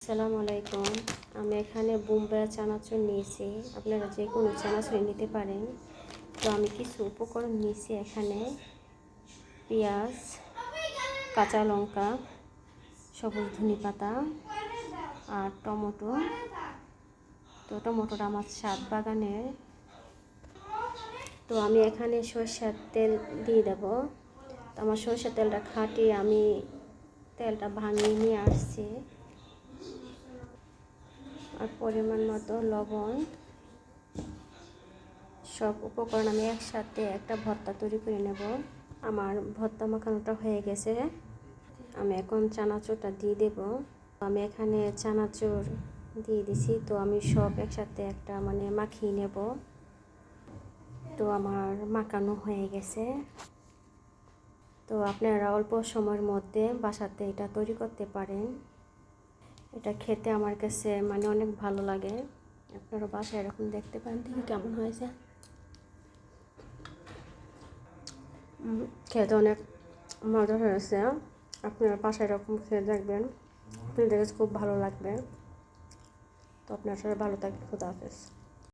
আসসালামু আলাইকুম। আমি এখানে বোম্বে চানাচুর নিয়েছি, আপনারা যে কোনো চানাচুর নিতে পারেন। তো আমি কিছু উপকরণ নিয়েছি এখানে: পেঁয়াজ, কাঁচা লঙ্কা, সবুজ ধনে পাতা আর টমেটো। তো টমেটোটা আমার ছাদ বাগানের। তো আমি এখানে সরষের তেল দিয়ে দেবো। তো আমার সরষের তেলটা খাঁটি, আমি তেলটা ভাঙিয়ে নিয়ে আসছি। আর পরিমাণ মতো লবণ। সব উপকরণ আমি একসাথে একটা ভর্তা তৈরি করে নেব। আমার ভর্তা মাখানোটা হয়ে গেছে, আমি এখন চানাচুরটা দিয়ে দেব। আমি এখানে চানাচুর দিয়ে দিছি। তো আমি সব একসাথে একটা মাখিয়ে নেব। তো আমার মাখানো হয়ে গেছে। তো আপনারা অল্প সময়ের মধ্যে বাসাতে এটা তৈরি করতে পারেন। এটা খেতে আমার কাছে অনেক ভালো লাগে। আপনারা বাসায় এরকম দেখতে পারেন, দেখি কেমন হয়েছে। খেতে অনেক মজা হয়েছে। আপনারা বাসায় এরকম খেয়ে দেখবেন, আপনাদের কাছে খুব ভালো লাগবে। তো আপনারা সবাই ভালো থাকবেন। খুদা হাফেজ।